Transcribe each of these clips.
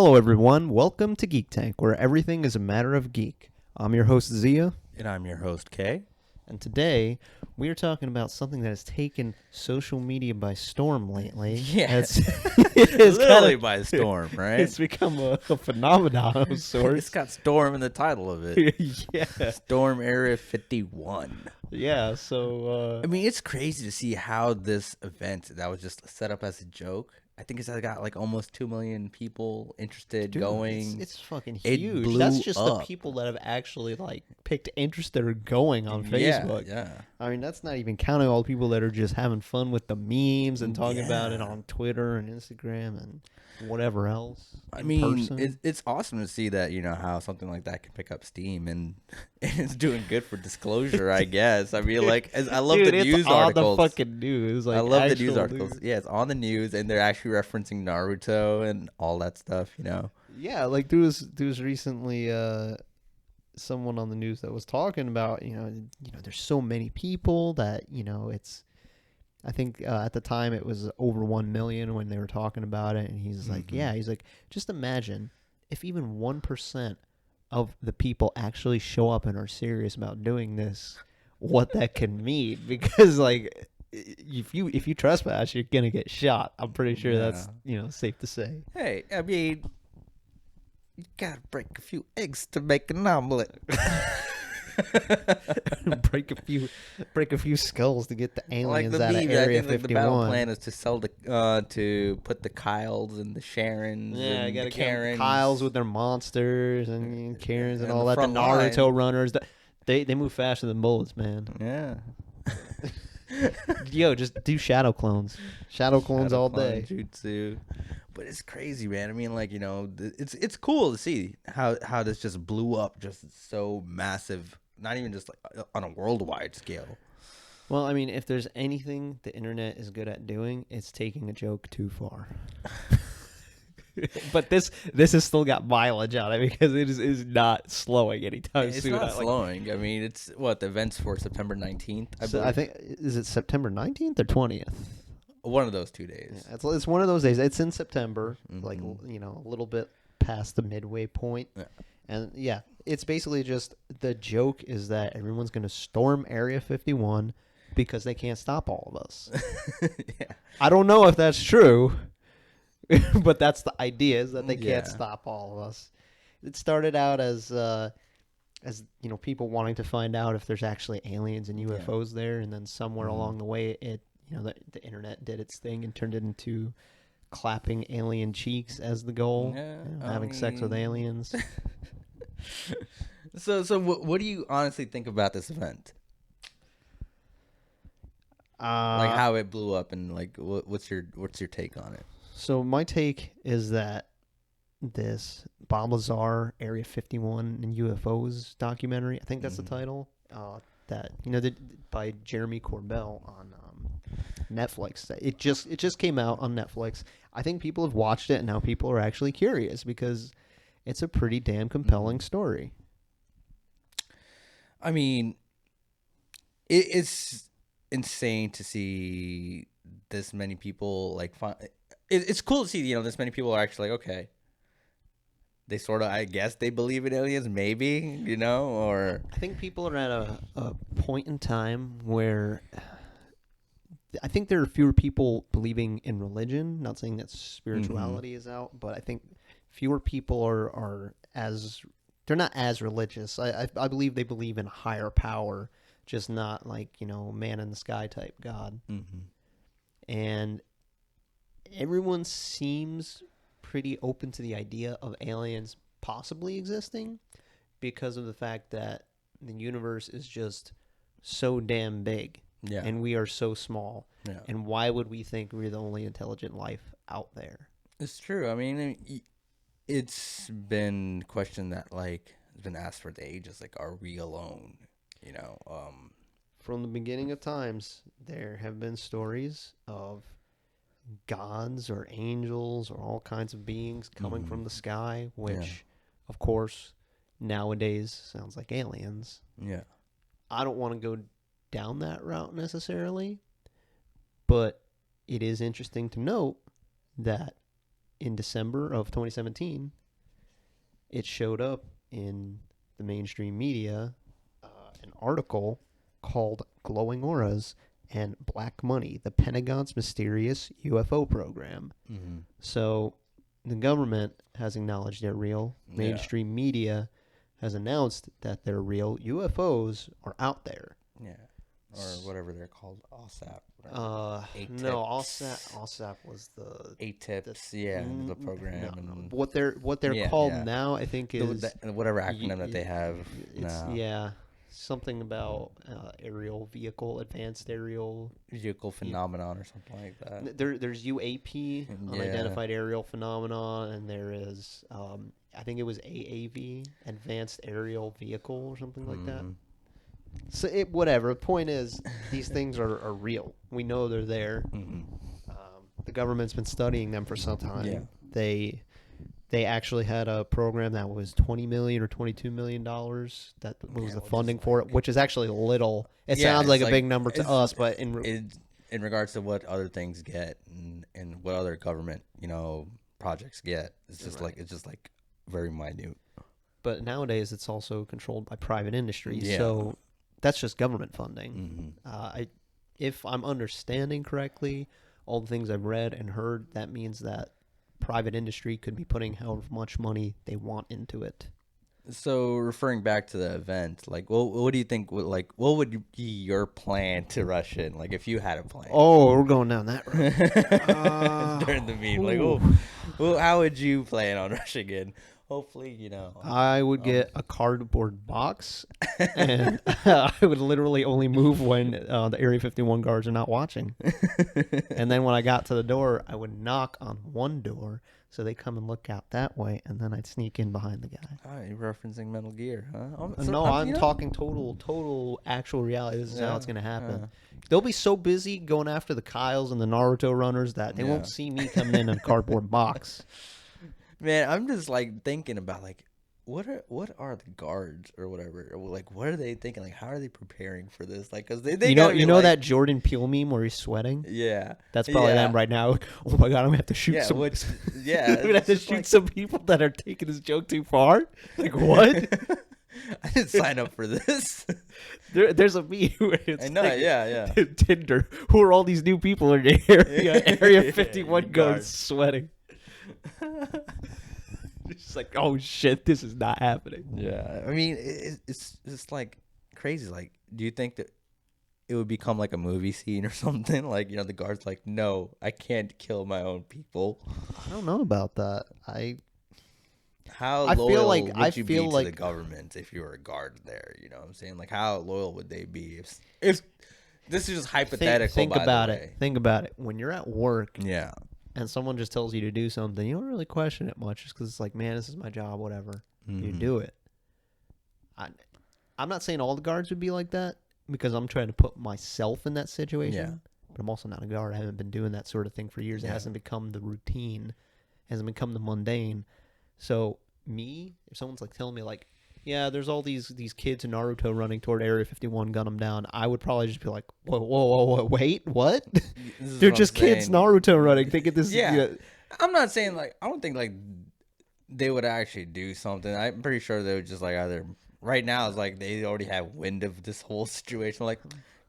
Hello, everyone. Welcome to Geek Tank, where everything is a matter of geek. I'm your host, Zia, And I'm your host, Kay. and today we are talking about something that has taken social media by storm lately. Yeah. It's Literally by storm, right? It's become a phenomenon of sorts. It's got storm in the title of it. Yeah. Storm Area 51. Yeah, so, I mean, it's crazy to see how this event that was just set up as a joke, I think it's got like almost 2 million people interested dude, going. it's fucking It huge. blew That's just the up. people that have actually, picked interest that are going on Facebook. Yeah. I mean, that's not even counting all the people that are just having fun with the memes and talking about it on Twitter and Instagram and whatever else. I mean, it's awesome to see that, how something like that can pick up steam and it's doing good for disclosure, I guess. I mean, I love the news articles. On the fucking news. I love the news articles. News. Yeah, it's on the news and they're actually referencing Naruto and all that stuff, Yeah, there was recently someone on the news that was talking about, there's so many people that, it's, I think at the time it was over 1 million when they were talking about it. And he's like, just imagine if even 1% of the people actually show up and are serious about doing this, what that can mean. Because if you trespass, you're going to get shot. I'm pretty sure that's, safe to say. Hey, I mean, you gotta break a few eggs to make an omelet. break a few skulls to get the aliens out of Area 51. The battle plan is to sell to put the Kyles and the Sharons. Yeah, and gotta the Karens. Get Kyles with their monsters and Karens and all that. The Naruto line. Runners, they move faster than bullets, man. Yeah. Yo, just do shadow clones. Shadow clones all day. Jutsu. But it's crazy, man. I mean, it's cool to see how this just blew up, just so massive. Not even just on a worldwide scale. Well, I mean, if there's anything the internet is good at doing, it's taking a joke too far. But this has still got mileage on it because it is not slowing anytime soon. It's not slowing. I mean, it's the event's for September 19th. I think, is it September 19th or 20th? One of those 2 days. Yeah, it's one of those days. It's in September, a little bit past the midway point. Yeah. And yeah, it's basically just the joke is that everyone's going to storm Area 51 because they can't stop all of us. Yeah. I don't know if that's true, but that's the idea, is that they can't stop all of us. It started out as people wanting to find out if there's actually aliens and UFOs there, and then somewhere along the way the internet did its thing and turned it into clapping alien cheeks as the goal, having sex with aliens. So what do you honestly think about this event? How it blew up, and what's your take on it? So my take is that this Bob Lazar Area 51 and UFOs documentary, I think that's the title, that by Jeremy Corbell on Netflix. It just came out on Netflix. I think people have watched it, and now people are actually curious because it's a pretty damn compelling story. I mean, it's insane to see this many people it's cool to see this many people are actually okay. They sort of, I guess, they believe in aliens, maybe, or... I think people are at a point in time where I think there are fewer people believing in religion. Not saying that spirituality is out, but I think fewer people are they're not as religious. I believe they believe in a higher power, just not man in the sky type God. Mm-hmm. And everyone seems pretty open to the idea of aliens possibly existing because of the fact that the universe is just so damn big, and we are so small. Yeah. And why would we think we're the only intelligent life out there? It's true. I mean, it's been questioned that it's been asked for the ages, are we alone? From the beginning of times, there have been stories of gods or angels or all kinds of beings coming from the sky, which, of course, nowadays sounds like aliens. Yeah. I don't want to go down that route necessarily, but it is interesting to note that in December of 2017, it showed up in the mainstream media, an article called Glowing Auras and Black Money, the Pentagon's mysterious UFO program. Mm-hmm. So the government has acknowledged they're real. Mainstream media has announced that they're real. UFOs are out there. Yeah. Or whatever they're called, OSAP. No, OSAP was the ATIPs, the program. No, and what they're called now, I think, is whatever acronym that they have. It's something about advanced aerial vehicle phenomenon or something like that. There's UAP, unidentified aerial phenomenon, and there is I think it was AAV, advanced aerial vehicle or something like that. So whatever. The point is, these things are real. We know they're there. The government's been studying them for some time. Yeah. They actually had a program that was $20 million or $22 million that was the funding for it, which is actually little. It sounds like a big number to us, but in regards to what other things get and what other government projects get, it's just like very minute. But nowadays, it's also controlled by private industry, so that's just government funding. If I'm understanding correctly, all the things I've read and heard, that means that private industry could be putting however much money they want into it. So referring back to the event, like, what do you think? What would be your plan to rush in? Like, if you had a plan. Oh, we're going down that road. During the meeting, like, how would you plan on rushing in? Hopefully, I would get a cardboard box, and I would literally only move when the Area 51 guards are not watching. And then when I got to the door, I would knock on one door so they come and look out that way, and then I'd sneak in behind the guy. Oh, you're referencing Metal Gear, huh? I'm talking total actual reality. This is how it's going to happen. They'll be so busy going after the Kyles and the Naruto runners that they won't see me coming in a cardboard box. Man, I'm just like thinking about like what are the guards or whatever? Like, what are they thinking? Like, how are they preparing for this? Like, because they that Jordan Peele meme where he's sweating. Yeah, that's probably them right now. Oh my god, I'm gonna have to shoot some. I'm gonna have to shoot some people that are taking this joke too far. Like, what? I didn't sign up for this. There's a meme where it's I know, yeah. Tinder. Who are all these new people in the area? Area 51 guards sweating. It's just like, oh shit, this is not happening. Yeah, I mean, it's just like crazy. Like, do you think that it would become like a movie scene or something? Like, the guard's like, no, I can't kill my own people. I don't know about that. How loyal would you be to the government if you were a guard there? You know what I'm saying? Like, how loyal would they be if this is just hypothetical? Think about it. Think about it. When you're at work, and someone just tells you to do something, you don't really question it much, just because it's like, man, this is my job, whatever. You do it. I'm not saying all the guards would be like that, because I'm trying to put myself in that situation. But I'm also not a guard. I haven't been doing that sort of thing for years. It hasn't become the routine. It hasn't become the mundane. So if someone's like telling me like, yeah, there's all these kids in Naruto running toward Area 51, gun them down, I would probably just be like, whoa, wait, what? They're just kids Naruto running, thinking this is... I'm not saying like, I don't think like they would actually do something. I'm pretty sure they would just like either, right now it's like they already have wind of this whole situation. Like,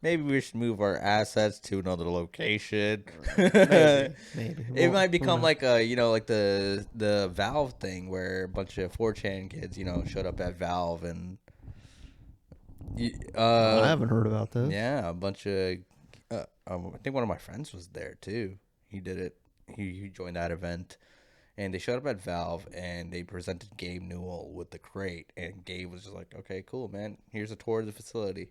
maybe we should move our assets to another location. Maybe. It might become like like the Valve thing where a bunch of 4chan kids, showed up at Valve and. I haven't heard about this. Yeah, a bunch of. I think one of my friends was there too. He did it. He joined that event, and they showed up at Valve and they presented Gabe Newell with the crate, and Gabe was just like, "Okay, cool, man. Here's a tour of the facility."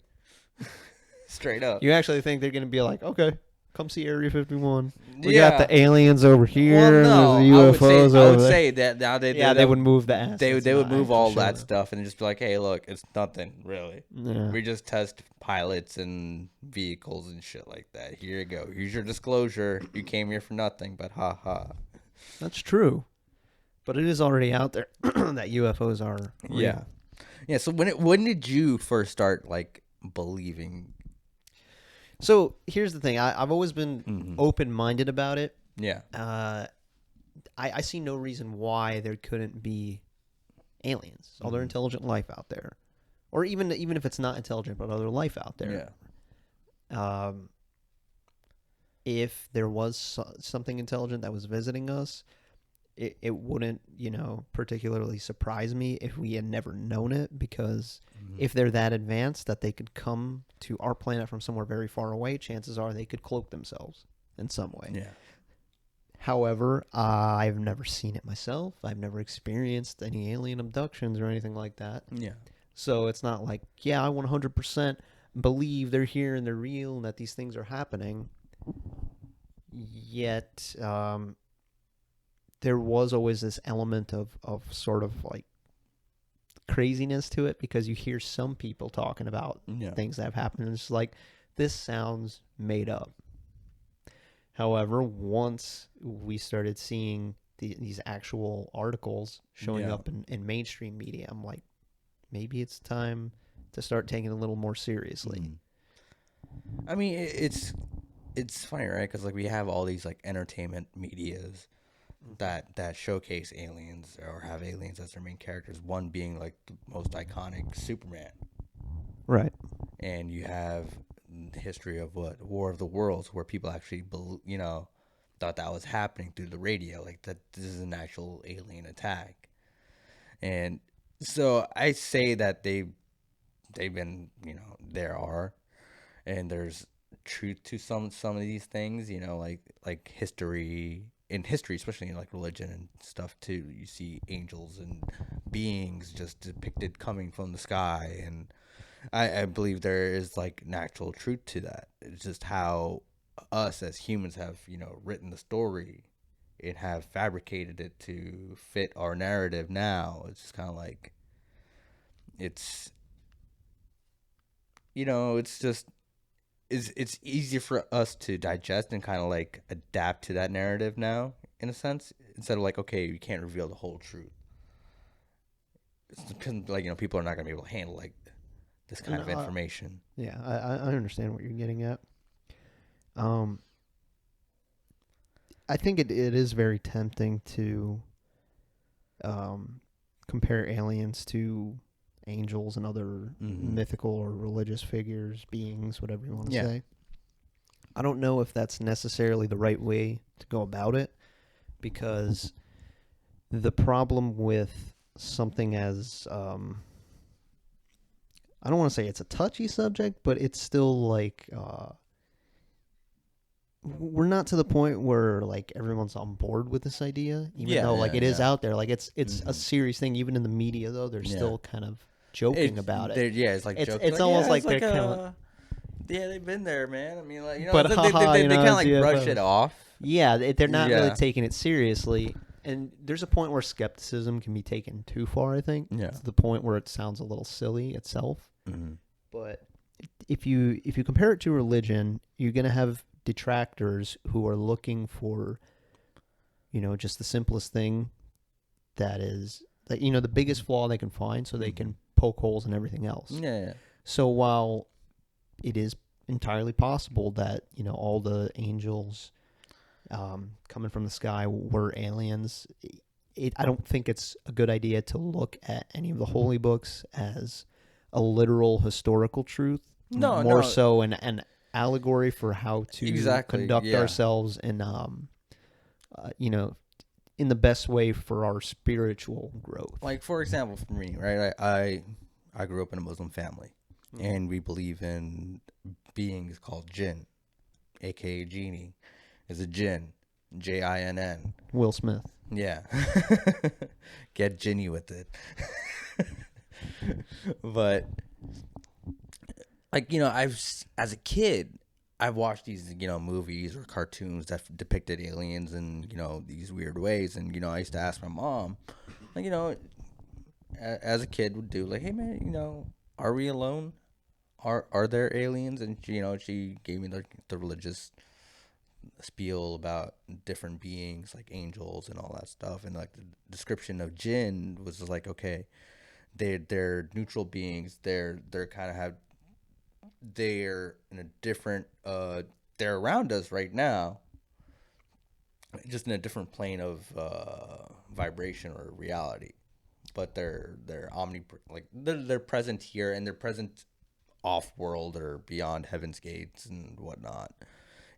Straight up. You actually think they're going to be like, okay, come see Area 51. We got the aliens over here. Well, no, the UFOs I would say that now they would move the assets. They would move all that stuff and just be like, hey, look, it's nothing, really. Yeah. We just test pilots and vehicles and shit like that. Here you go. Here's your disclosure. You came here for nothing, but ha. That's true. But it is already out there that UFOs are real. Yeah, so when did you first start, like, believing? So here's the thing. I've always been open-minded about it. Yeah. I see no reason why there couldn't be aliens, other intelligent life out there, or even if it's not intelligent, but other life out there. Yeah. If there was something intelligent that was visiting us, it wouldn't, particularly surprise me if we had never known it, because if they're that advanced that they could come to our planet from somewhere very far away, chances are they could cloak themselves in some way. Yeah. However, I've never seen it myself. I've never experienced any alien abductions or anything like that. Yeah. So it's not like, yeah, I 100% believe they're here and they're real and that these things are happening. Yet, there was always this element of sort of like craziness to it, because you hear some people talking about things that have happened, and it's like, this sounds made up. However, once we started seeing these actual articles showing up in mainstream media, I'm like, maybe it's time to start taking it a little more seriously. I mean, it's funny, right? Because like we have all these like entertainment medias that showcase aliens or have aliens as their main characters. One being like the most iconic, Superman. Right. And you have the history of War of the Worlds, where people actually thought that was happening through the radio, like that this is an actual alien attack. And so I say that they've been, there are, and there's truth to some of these things, like history, especially in like religion and stuff too. You see angels and beings just depicted coming from the sky, and I believe there is like natural truth to that. It's just how us as humans have, written the story and have fabricated it to fit our narrative now. It's just kind of like, it's just, it's easier for us to digest and kind of like adapt to that narrative now, in a sense, instead of like, okay, you can't reveal the whole truth. It's because like, people are not going to be able to handle like this kind of information. Yeah, I understand what you're getting at. I think it is very tempting to compare aliens to angels and other mythical or religious figures, beings, whatever you want to say. I don't know if that's necessarily the right way to go about it, because the problem with something as I don't want to say it's a touchy subject, but it's still like we're not to the point where like everyone's on board with this idea, even though like it is out there. Like it's a serious thing. Even in the media, though, they're still kind of joking about it. Yeah, it's like joking. It's almost like they're kind of. Yeah, they've been there, man. I mean, like, but they kind of like brush it off. Yeah, they're not really taking it seriously. And there's a point where skepticism can be taken too far, I think. Yeah. To the point where it sounds a little silly itself. But if you compare it to religion, you're going to have detractors who are looking for, just the simplest thing that is, like, the biggest flaw they can find, so they can poke holes in everything else. Yeah. So while it is entirely possible that, all the angels coming from the sky were aliens, I don't think it's a good idea to look at any of the holy books as a literal historical truth. More so an allegory for how to conduct ourselves in, in the best way for our spiritual growth. Like, for example, for me, right? I grew up in a Muslim family, and we believe in beings called jinn, aka genie. Is a jinn, Jinn. Will Smith. Yeah. Get Ginny with it. But like, as a kid, I've watched these, movies or cartoons that depicted aliens in, these weird ways. And, I used to ask my mom, like, as a kid would do, like, hey man, are we alone? Are there aliens? And she gave me the religious spiel about different beings like angels and all that stuff, and like the description of jinn was just like, okay, they're neutral beings, they're in a different they're around us right now, just in a different plane of vibration or reality. But they're like they're present here, and they're present off world or beyond heaven's gates and whatnot.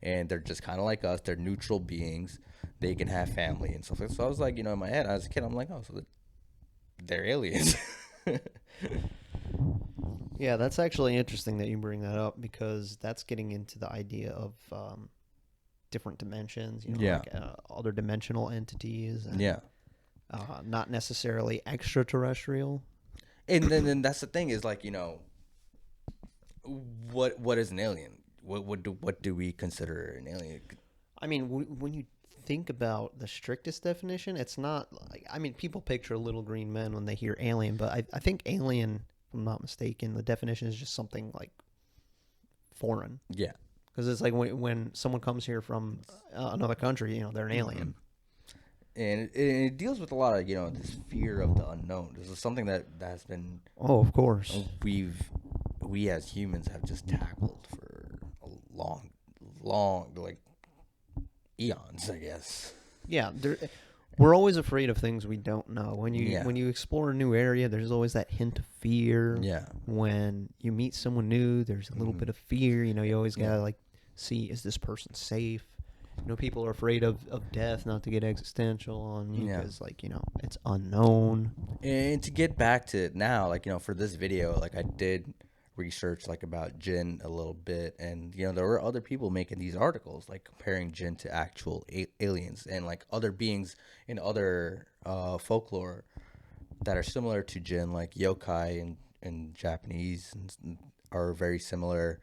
And they're just kind of like us. They're neutral beings. They can have family and stuff. So I was like, in my head, as a kid, I'm like, oh, so they're aliens. Yeah, that's actually interesting that you bring that up, because that's getting into the idea of different dimensions, Yeah. like other dimensional entities, and Yeah. not necessarily extraterrestrial. And then that's the thing is like, what is an alien? What do we consider an alien? I mean, when you think about the strictest definition, it's not like, I mean, people picture little green men when they hear alien, but I think alien, if I'm not mistaken, the definition is just something like foreign. Yeah. Because it's like when someone comes here from another country, they're an alien. And it deals with a lot of this fear of the unknown. This is something that has been Oh, of course. we as humans have just tackled for a long like eons, I guess. Yeah, we're always afraid of things we don't know. When Yeah. you explore a new area, there's always that hint of fear. Yeah. When you meet someone new, there's a little bit of fear. You always gotta like see, is this person safe? People are afraid of death, not to get existential on you, because it's unknown. And to get back to it now, like for this video, like I did research like about jinn a little bit, and there were other people making these articles like comparing jinn to actual aliens and like other beings in other folklore that are similar to jinn, like yokai in Japanese are very similar.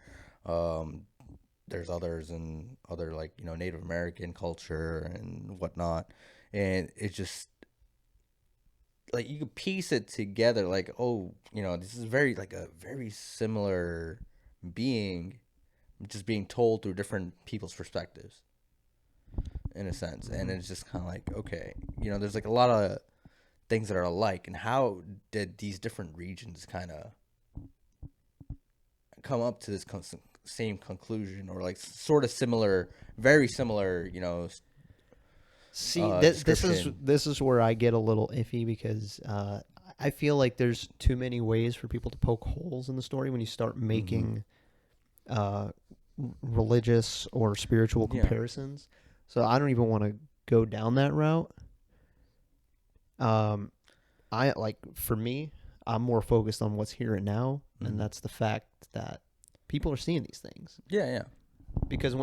There's others in other like Native American culture and whatnot, and it's just like you could piece it together like, oh, this is a very similar being, just being told through different people's perspectives in a sense. And it's just kind of like, okay, there's like a lot of things that are alike, and how did these different regions kind of come up to this same conclusion, or like sort of similar, very similar, See, this description. is where I get a little iffy, because I feel like there's too many ways for people to poke holes in the story when you start making religious or spiritual comparisons. So I don't even want to go down that route. For me, I'm more focused on what's here and now, and that's the fact that people are seeing these things. Yeah. Because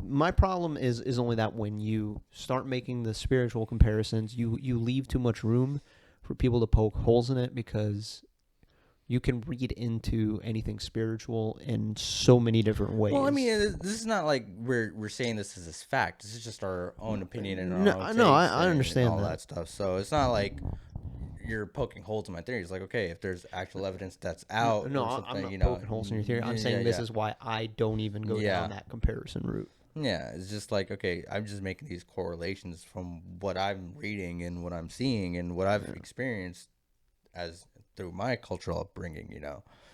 my problem is only that when you start making the spiritual comparisons, you leave too much room for people to poke holes in it, because you can read into anything spiritual in so many different ways. Well, I mean, this is not like we're saying this as fact. This is just our own opinion and our own No, I taste and understand all that. that stuff. So it's not like you're poking holes in my theory. It's like, okay, if there's actual evidence that's out, No, or something, I'm not poking holes in your theory. I'm saying this is why I don't even go down that comparison route. Yeah, it's just like, okay, I'm just making these correlations from what I'm reading and what I'm seeing and what I've experienced as through my cultural upbringing,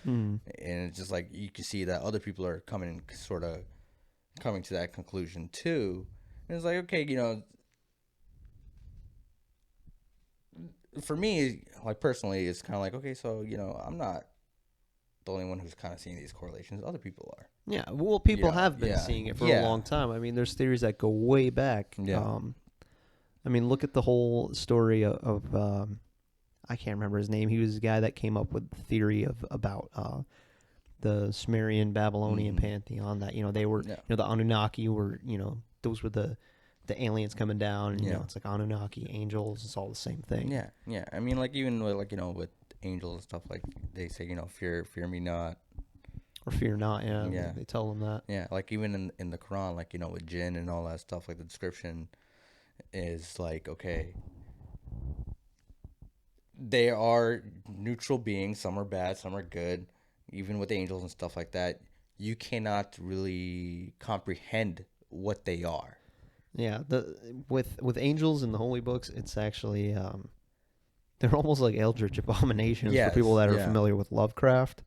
And it's just like you can see that other people are coming to that conclusion too. And it's like, okay, for me, like personally, it's kind of like, okay, so I'm not the only one who's kind of seeing these correlations. Other people are. Yeah, well, people have been seeing it for a long time. I mean, there's theories that go way back. Yeah. I mean, look at the whole story of I can't remember his name. He was the guy that came up with the theory about the Sumerian Babylonian pantheon, that they were the Anunnaki were those were the aliens coming down, and it's like Anunnaki, angels, it's all the same thing. Yeah. I mean, like even with with angels and stuff, like they say, fear me not. Or fear not, yeah. They tell them that. Yeah, like even in the Quran, like, with jinn and all that stuff, like the description is like, okay, they are neutral beings. Some are bad, some are good. Even with angels and stuff like that, you cannot really comprehend what they are. Yeah, with angels in the holy books, it's actually they're almost like eldritch abominations for people that are familiar with Lovecraft.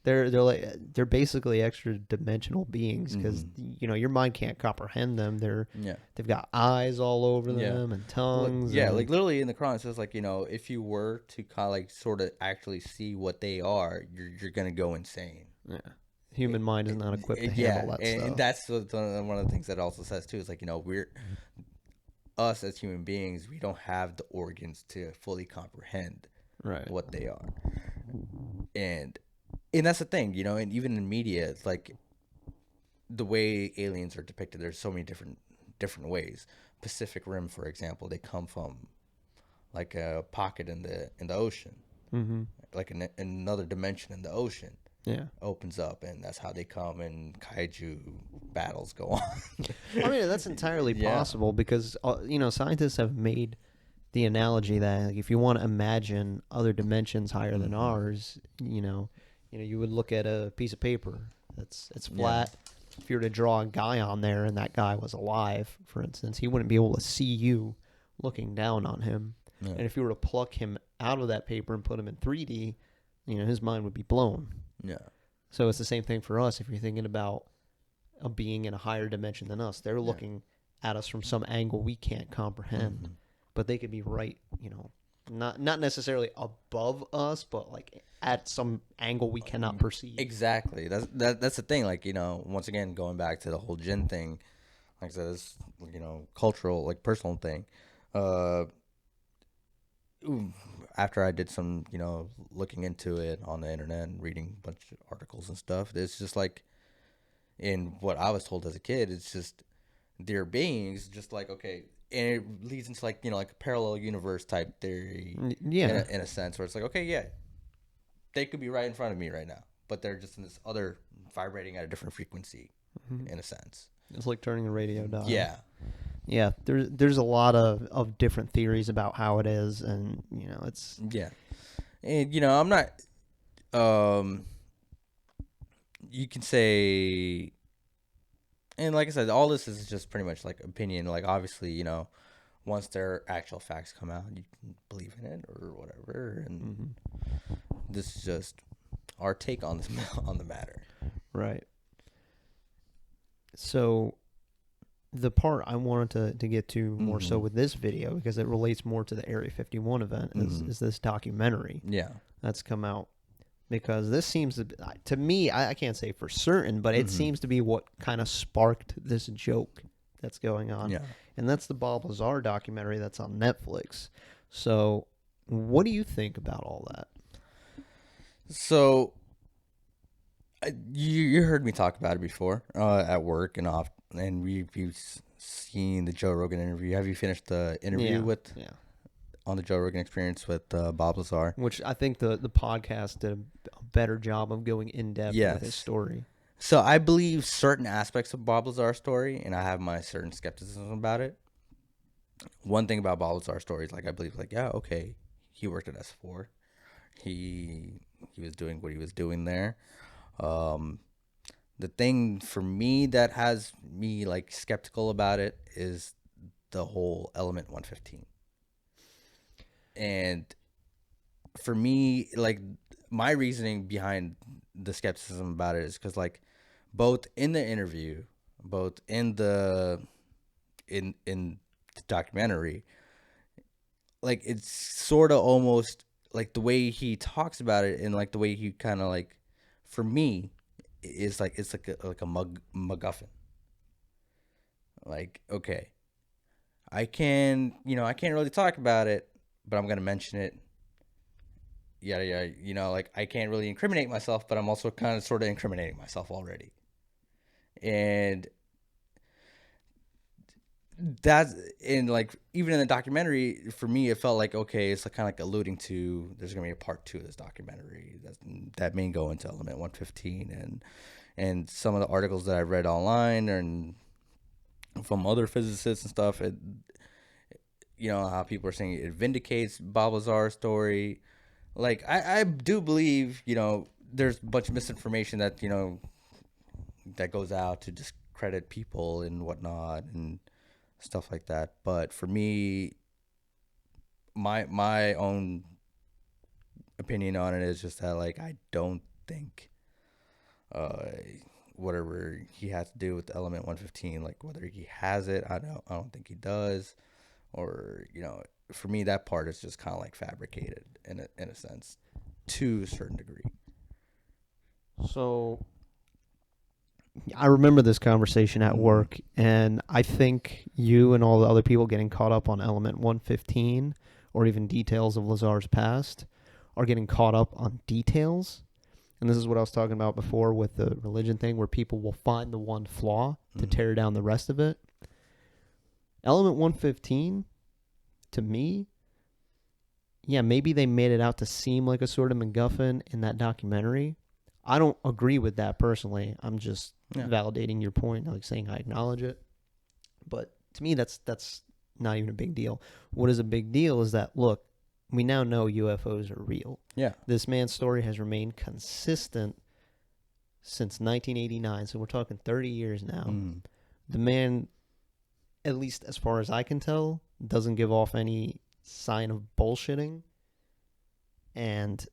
they're basically extra dimensional beings because your mind can't comprehend them. They've got eyes all over them and tongues. Yeah, and, like literally in the Quran it says like if you were to kind of like sort of actually see what they are, you're gonna go insane. yeah. Human mind is not equipped to handle that stuff. And that's one of the things that it also says too. Is like we're us as human beings, we don't have the organs to fully comprehend what they are, and that's the thing, and even in media, it's like the way aliens are depicted. There's so many different ways. Pacific Rim, for example, they come from like a pocket in the ocean, like another dimension in the ocean. Yeah, opens up, and that's how they come, and kaiju battles go on. I mean, that's entirely possible because scientists have made the analogy that like, if you want to imagine other dimensions higher than ours, you would look at a piece of paper that's flat. If you were to draw a guy on there and that guy was alive, for instance, he wouldn't be able to see you looking down on him. And if you were to pluck him out of that paper and put him in 3D, his mind would be blown. Yeah. So it's the same thing for us. If you're thinking about a being in a higher dimension than us, they're looking at us from some angle we can't comprehend, but they could be right, not necessarily above us, but like at some angle we cannot perceive. Exactly. That's the thing. Like once again, going back to the whole jinn thing, like I said, it's cultural, like personal thing. After I did some, looking into it on the internet and reading a bunch of articles and stuff, it's just like, in what I was told as a kid, it's just they're beings, just like, okay, and it leads into like, like a parallel universe type theory, in a sense, where it's like, okay, yeah, they could be right in front of me right now, but they're just in this other vibrating at a different frequency, in a sense. It's like turning a radio dial. Yeah. Yeah, there's a lot of different theories about how it is, and it's and I'm not you can say, and like I said, all this is just pretty much like opinion. Like obviously, once their actual facts come out, you can believe in it or whatever, and this is just our take on this on the matter. Right. So the part I wanted to get to more so with this video, because it relates more to the Area 51 event, is this documentary that's come out. Because this seems to me, I can't say for certain, but it seems to be what kind of sparked this joke that's going on. Yeah. And that's the Bob Lazar documentary that's on Netflix. So what do you think about all that? So you heard me talk about it before at work and off. And we've seen the Joe Rogan interview. Have you finished the interview on the Joe Rogan Experience with Bob Lazar? Which I think the podcast did a better job of going in depth with his story. So I believe certain aspects of Bob Lazar's story, and I have my certain skepticism about it. One thing about Bob Lazar's story is like I believe okay, he worked at S4, he was doing what he was doing there. The thing for me that has me like skeptical about it is the whole element 115. And for me, like my reasoning behind the skepticism about it is because like both in the interview, both in the documentary, like it's sort of almost like the way he talks about it and like the way he kind of like, for me, is like it's like a MacGuffin. Like, okay, I can't really talk about it, but I'm gonna mention it. Yeah, like I can't really incriminate myself, but I'm also kind of sort of incriminating myself already. And that's in like even in the documentary, for me it felt like okay, it's like kind of like alluding to there's gonna be a part 2 of this documentary that may go into element 115 and some of the articles that I read online and from other physicists and stuff, how people are saying it vindicates Bob Lazar's story. Like I do believe there's a bunch of misinformation that that goes out to discredit people and whatnot and stuff like that. But for me, my own opinion on it is just that like I don't think uh, whatever he has to do with the element 115, like whether he has it, I don't think he does, or for me that part is just kind of like fabricated in a sense, to a certain degree. So I remember this conversation at work, and I think you and all the other people getting caught up on element 115 or even details of Lazar's past are getting caught up on details. And this is what I was talking about before with the religion thing, where people will find the one flaw to tear down the rest of it. Element 115, to me, yeah, maybe they made it out to seem like a sort of MacGuffin in that documentary. I don't agree with that personally. I'm just validating your point, like saying I acknowledge it. But to me, that's not even a big deal. What is a big deal is that, look, we now know UFOs are real. Yeah. This man's story has remained consistent since 1989, so we're talking 30 years now. The man, at least as far as I can tell, doesn't give off any sign of bullshitting. And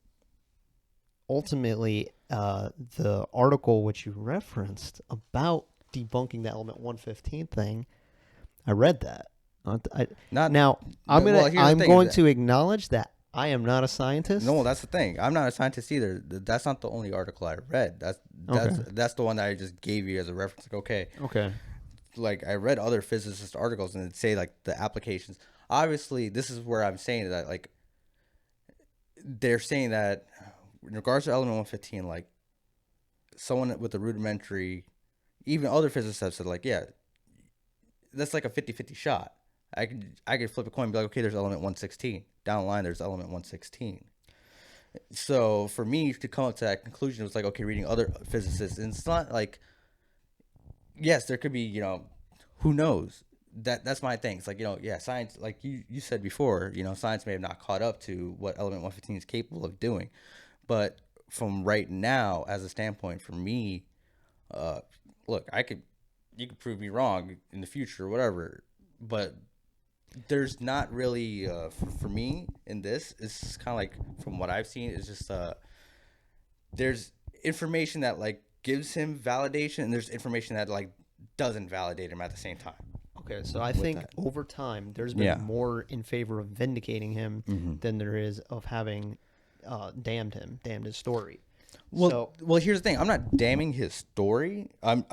ultimately, the article which you referenced about debunking the element 115 thing, I read that. I'm going to acknowledge that I am not a scientist. No, that's the thing. I'm not a scientist either. That's not the only article I read. That's the one that I just gave you as a reference. Like, okay. Like, I read other physicist articles and it'd say like the applications. Obviously, this is where I'm saying that, like, they're saying that in regards to element 115, like, someone with a rudimentary, even other physicists have said, like, yeah, that's like a 50-50 shot. I could flip a coin and be like, okay, there's element 116. Down the line, there's element 116. So for me to come up to that conclusion, it was like, okay, reading other physicists, and it's not like, yes, there could be, who knows? That's my thing. It's like, science, like you said before, science may have not caught up to what element 115 is capable of doing. But from right now, as a standpoint, for me, look, you could prove me wrong in the future or whatever, but there's not really, for me in this, it's kind of like, from what I've seen, it's just, there's information that like gives him validation, and there's information that like doesn't validate him at the same time. Okay, so I think over time there's been more in favor of vindicating him than there is of having damned his story. Well, here's the thing. I'm not damning his story. I'm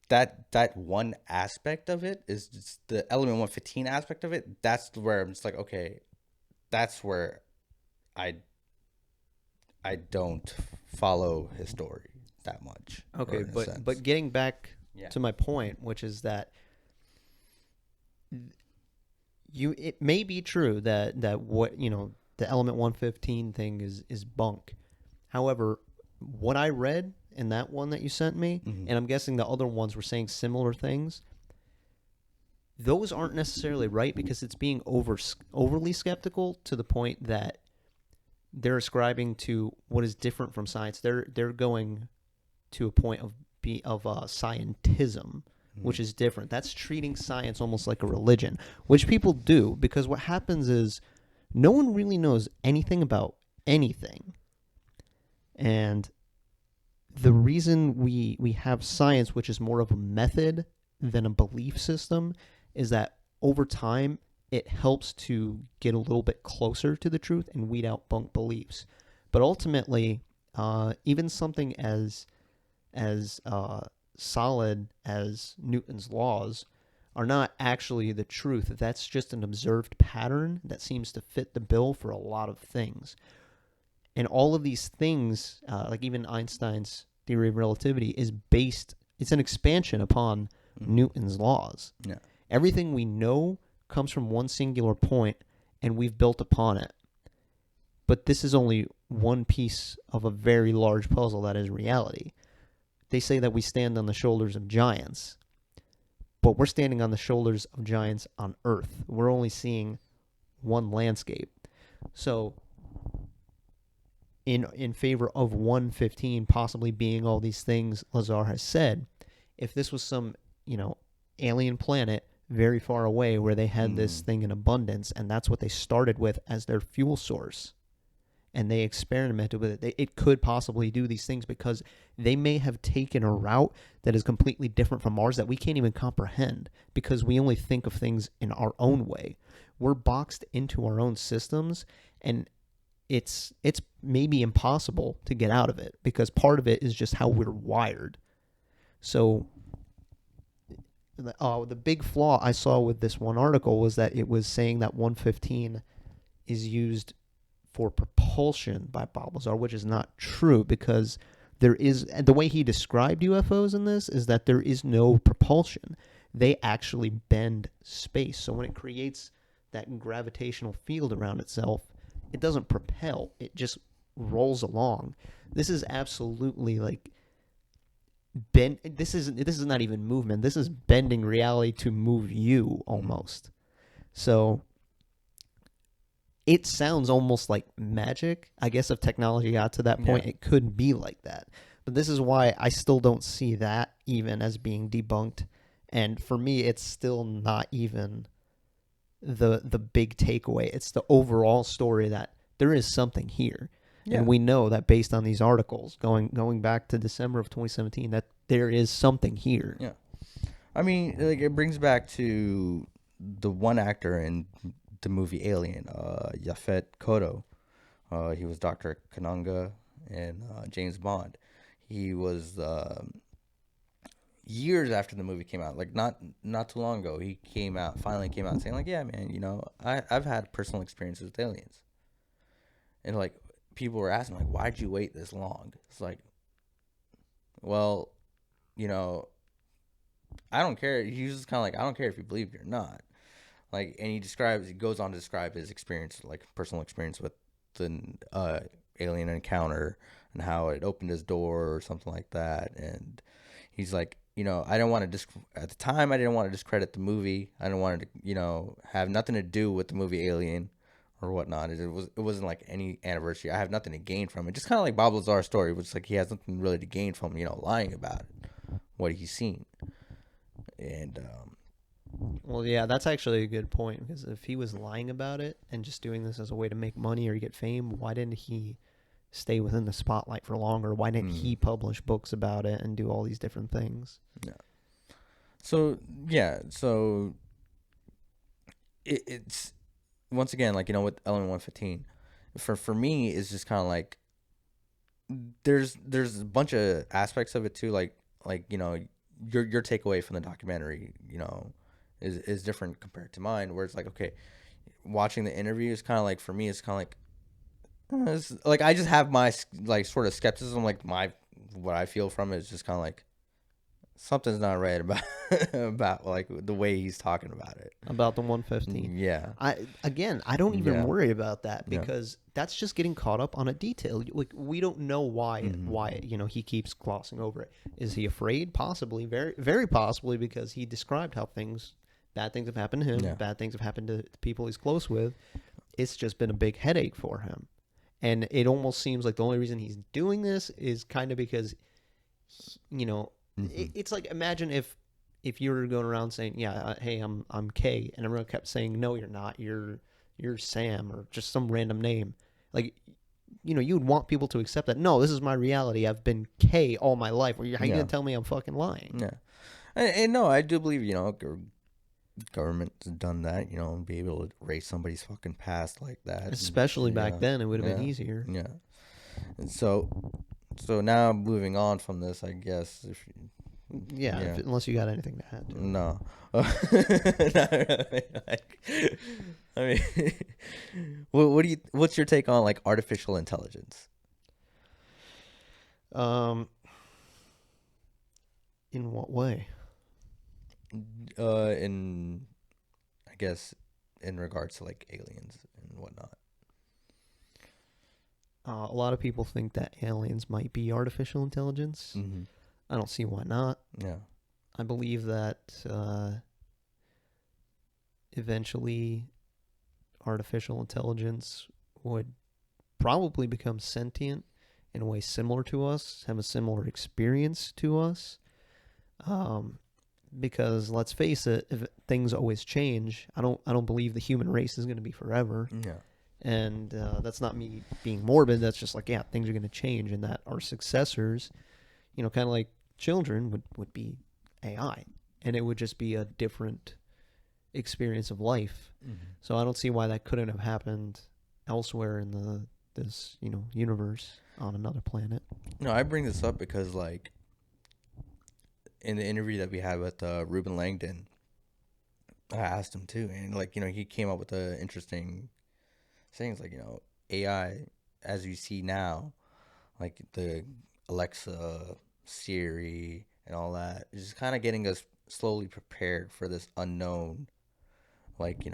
that one aspect of it is just the element 115 aspect of it. That's where I'm just like, okay, that's where I don't follow his story that much. Okay, but getting back to my point, which is that it may be true that what the element 115 thing is bunk. However, what I read in that one that you sent me, and I'm guessing the other ones were saying similar things, those aren't necessarily right because it's being overly skeptical to the point that they're ascribing to what is different from science. They're going to a point of scientism, which is different. That's treating science almost like a religion, which people do, because what happens is no one really knows anything about anything. And the reason we have science, which is more of a method than a belief system, is that over time it helps to get a little bit closer to the truth and weed out bunk beliefs. But ultimately, even something as solid as Newton's laws are not actually the truth. That's just an observed pattern that seems to fit the bill for a lot of things. And all of these things, like even Einstein's theory of relativity, it's an expansion upon Newton's laws. Yeah. Everything we know comes from one singular point, and we've built upon it. But this is only one piece of a very large puzzle that is reality. They say that we stand on the shoulders of giants, but we're standing on the shoulders of giants on Earth. We're only seeing one landscape. So in favor of 115 possibly being all these things Lazar has said, if this was some, alien planet very far away where they had this thing in abundance and that's what they started with as their fuel source, and they experimented with it, it could possibly do these things because they may have taken a route that is completely different from ours that we can't even comprehend because we only think of things in our own way. We're boxed into our own systems, and it's maybe impossible to get out of it because part of it is just how we're wired. So the big flaw I saw with this one article was that it was saying that 115 is used for propulsion by Bob Lazar, which is not true because the way he described UFOs in this is that there is no propulsion. They actually bend space. So when it creates that gravitational field around itself, it doesn't propel. It just rolls along. This is absolutely like this is not even movement. This is bending reality to move you almost. So it sounds almost like magic. I guess if technology got to that point, it could be like that. But this is why I still don't see that even as being debunked. And for me, it's still not even the big takeaway. It's the overall story that there is something here. Yeah. And we know that based on these articles going back to December of 2017 that there is something here. Yeah. I mean, like it brings back to the one actor in the movie Alien, Yaphet Kotto. He was Dr. Kananga in James Bond. He was years after the movie came out, like not too long ago, he finally came out saying like, yeah, man, you know, I've had personal experiences with aliens. And like people were asking like, why'd you wait this long? It's like, well, you know, I don't care. He's just kind of like, I don't care if you believe me or not. Like, and he goes on to describe his experience, like personal experience with the alien encounter and how it opened his door or something like that. And he's like, you know, I don't want to at the time I didn't want to discredit the movie. I didn't want it to, you know, have nothing to do with the movie Alien or whatnot. It wasn't like any anniversary. I have nothing to gain from it. Just kind of like Bob Lazar's story, which is like he has nothing really to gain from, you know, lying about it, what he's seen. And well, yeah, that's actually a good point because if he was lying about it and just doing this as a way to make money or get fame, why didn't he stay within the spotlight for longer? Why didn't he publish books about it and do all these different things? Yeah. So it's once again, like, you know, with Element 115, for me, it's just kind of like there's a bunch of aspects of it too, like you know, your takeaway from the documentary, you know, is different compared to mine, where it's like, okay, watching the interview is kind of like, for me, it's kind of like I just have my like sort of skepticism, like what I feel from it is just kind of like something's not right about like the way he's talking about it, about the 115. Yeah. I don't even worry about that because that's just getting caught up on a detail. Like we don't know why you know he keeps glossing over it. Is he afraid? Possibly, very very possibly, because he described how bad things have happened to him, bad things have happened to people he's close with. It's just been a big headache for him. And it almost seems like the only reason he's doing this is kind of because, you know, it's like, imagine if you were going around saying, yeah, hey, I'm Kay, and everyone kept saying, no, you're not, you're Sam, or just some random name. Like, you know, you would want people to accept that. No, this is my reality. I've been Kay all my life. How are you going to tell me I'm fucking lying? Yeah. And no, I do believe, you know, government's done that, you know, and be able to erase somebody's fucking past like that. Especially back then, it would have been easier. Yeah. And so now moving on from this, I guess. Unless you got anything to add to it. No. Not really. Like, I mean, what's your take on like artificial intelligence? In what way? I guess in regards to like aliens and whatnot. A lot of people think that aliens might be artificial intelligence. Mm-hmm. I don't see why not. Yeah. I believe that eventually artificial intelligence would probably become sentient in a way similar to us, have a similar experience to us. Because let's face it, if things always change, I don't believe the human race is going to be forever. Yeah. And that's not me being morbid. That's just like, yeah, things are going to change, and that our successors, kind of like children, would be AI, and it would just be a different experience of life. Mm-hmm. So I don't see why that couldn't have happened elsewhere in this universe on another planet. No, I bring this up because like in the interview that we had with Ruben Langdon, I asked him too, and like he came up with the interesting things like AI as you see now, like the Alexa, Siri, and all that is just kind of getting us slowly prepared for this unknown, like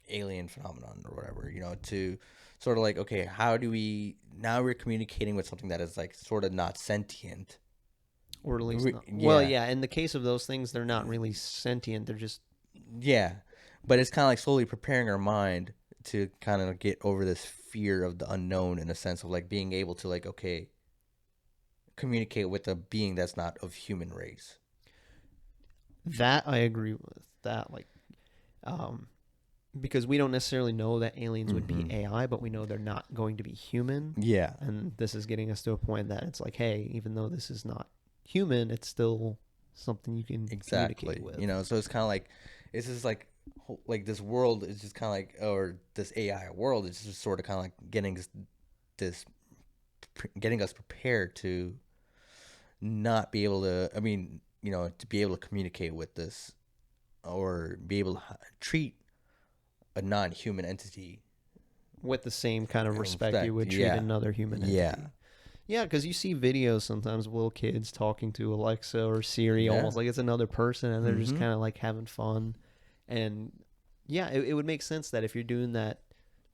alien phenomenon or whatever. To sort of like, okay, how do we now we're communicating with something that is like sort of not sentient, or at least not. Yeah. Well, yeah. In the case of those things, they're not really sentient. They're just yeah, but it's kind of like slowly preparing our mind to kind of get over this fear of the unknown in a sense of like being able to like, okay, communicate with a being that's not of human race. that. I agree with that. Like, because we don't necessarily know that aliens would be AI, but we know they're not going to be human. Yeah. And this is getting us to a point that it's like, hey, even though this is not human, it's still something you can Exactly. communicate with. So it's kind of like, it's just like this world is just kind of like, or this AI world is just sort of kind of like getting us prepared to not be able to, I mean, to be able to communicate with this or be able to treat a non-human entity with the same kind of respect you would treat yeah. another human entity. Yeah. Yeah, because you see videos sometimes of little kids talking to Alexa or Siri almost like it's another person, and they're just kind of like having fun. And yeah, it would make sense that if you're doing that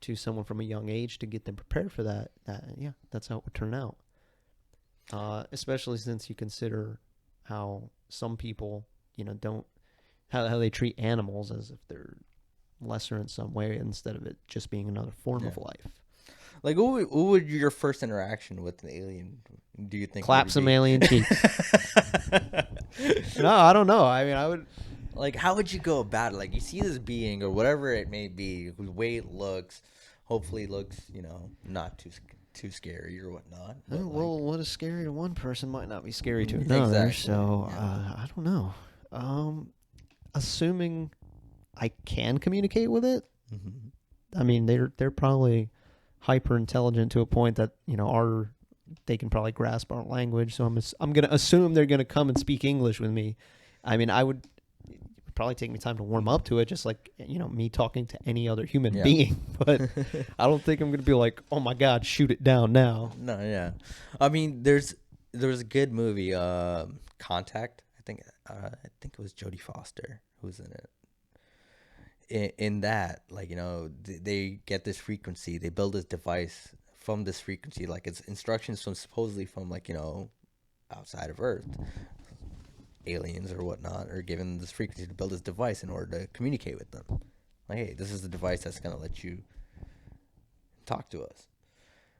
to someone from a young age to get them prepared for that, yeah, that's how it would turn out. Especially since you consider how some people, don't, how they treat animals as if they're lesser in some way instead of it just being another form of life. Like, what would your first interaction with an alien do you think? Clap some alien cheeks. No, I don't know. I mean, I would. Like, how would you go about it? Like, you see this being or whatever it may be, whose way it looks, hopefully looks, not too scary or whatnot. Well, what is scary to one person might not be scary to another. Exactly. So I don't know. Assuming I can communicate with it, I mean, they're probably hyper intelligent to a point that they can probably grasp our language. So I'm gonna assume they're gonna come and speak English with me. I mean, it would probably take me time to warm up to it, just like me talking to any other human being. But I don't think I'm gonna be like, oh my god, shoot it down now. No, yeah. I mean, there was a good movie, Contact. I think it was Jodie Foster who was in it. In that, like, they get this frequency, they build this device from this frequency, like it's instructions from supposedly from like outside of Earth, aliens or whatnot are given this frequency to build this device in order to communicate with them. Like, hey, this is the device that's gonna let you talk to us.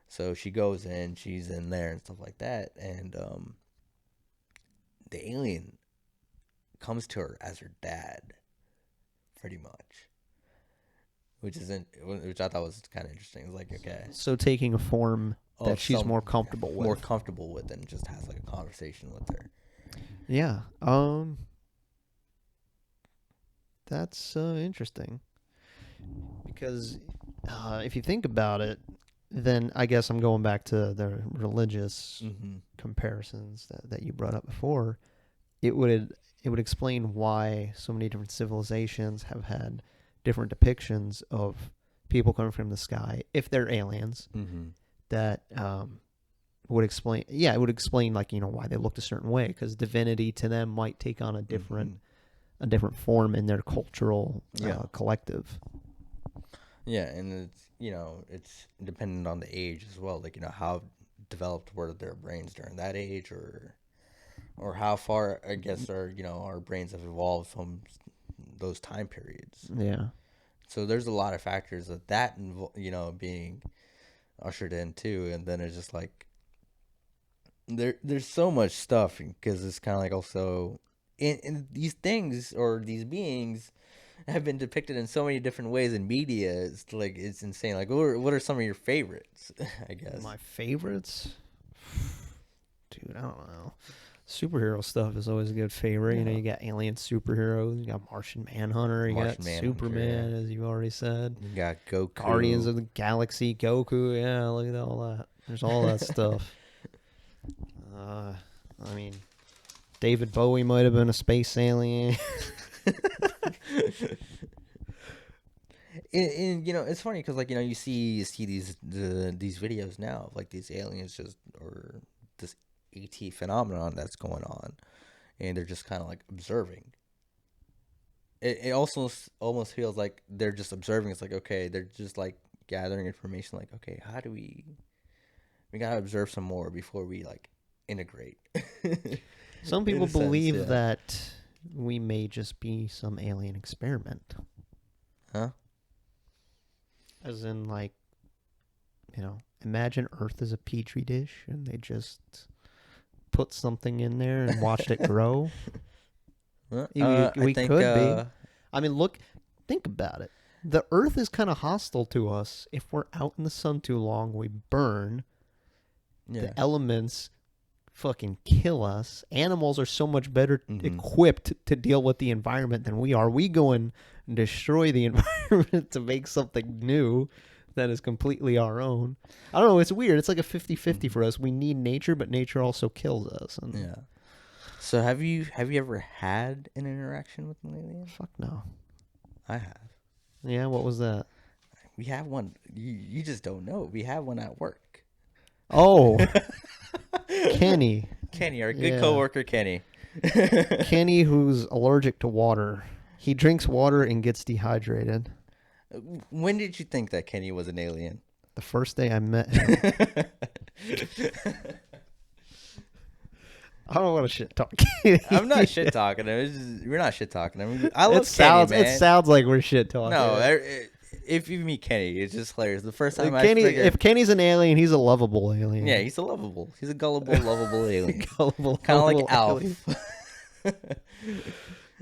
So she goes in, she's in there and stuff like that, and the alien comes to her as her dad. Pretty much, which I thought was kind of interesting. It's like, okay, so taking a form that she's more comfortable with, and just has like a conversation with her. Yeah, that's interesting because if you think about it, then I guess I'm going back to the religious comparisons that you brought up before. It would explain why so many different civilizations have had different depictions of people coming from the sky, if they're aliens. That would explain. Yeah, it would explain like why they looked a certain way, because divinity to them might take on a different form in their cultural collective. Yeah, and it's dependent on the age as well. Like how developed were their brains during that age, or how far, I guess, our brains have evolved from those time periods. Yeah. So there's a lot of factors of that, being ushered in too, and then it's just like there's so much stuff, because it's kind of like also in these things or these beings have been depicted in so many different ways in media. It's like it's insane. Like, what are some of your favorites? I guess My favorites, dude, I don't know. Superhero stuff is always a good favorite. You know, Yeah. you got alien superheroes, you got Martian Manhunter, you Martian got Manhunter, Superman, as you already said. You got Goku, Guardians of the Galaxy, Goku. Yeah, look at all that. There's all that stuff. I mean, David Bowie might have been a space alien. And you know, it's funny because like, you know, you see these videos now of like these aliens just, or this ET phenomenon that's going on, and they're just kind of like observing. It also almost feels like they're just observing. It's like, okay, they're just like gathering information. Like, okay, how do we gotta observe some more before we like integrate. Some In people a sense, believe yeah. that we may just be some alien experiment. Huh? As in, like, you know, imagine Earth is a petri dish and they just put something in there and watched it grow. We I could think, be. I mean, look, think about it. The Earth is kind of hostile to us. If we're out in the sun too long, we burn. Yeah. The elements fucking kill us. Animals are so much better Mhm. equipped to deal with the environment than we are. We go and destroy the environment to make something new that is completely our own. I don't know. It's weird. It's like a 50-50 for us. We need nature, but nature also kills us. And Yeah. So have you ever had an interaction with an alien? fuck no. I have. Yeah, what was that? We have one. You just don't know. We have one at work. Oh, Kenny. Kenny, our good Yeah. coworker Kenny. Kenny, who's allergic to water. He drinks water and gets dehydrated. When did you think that Kenny was an alien? The first day I met him. I don't want to shit talk. I'm not shit talking him. We're not shit talking him. I love It sounds. Kenny, man. It sounds like we're shit talking. No, if you meet Kenny, it's just hilarious. The first time Kenny, I figured, if Kenny's an alien, he's a lovable alien. yeah, he's a gullible, lovable alien, Gullible, kind of like lovable Alf, alien.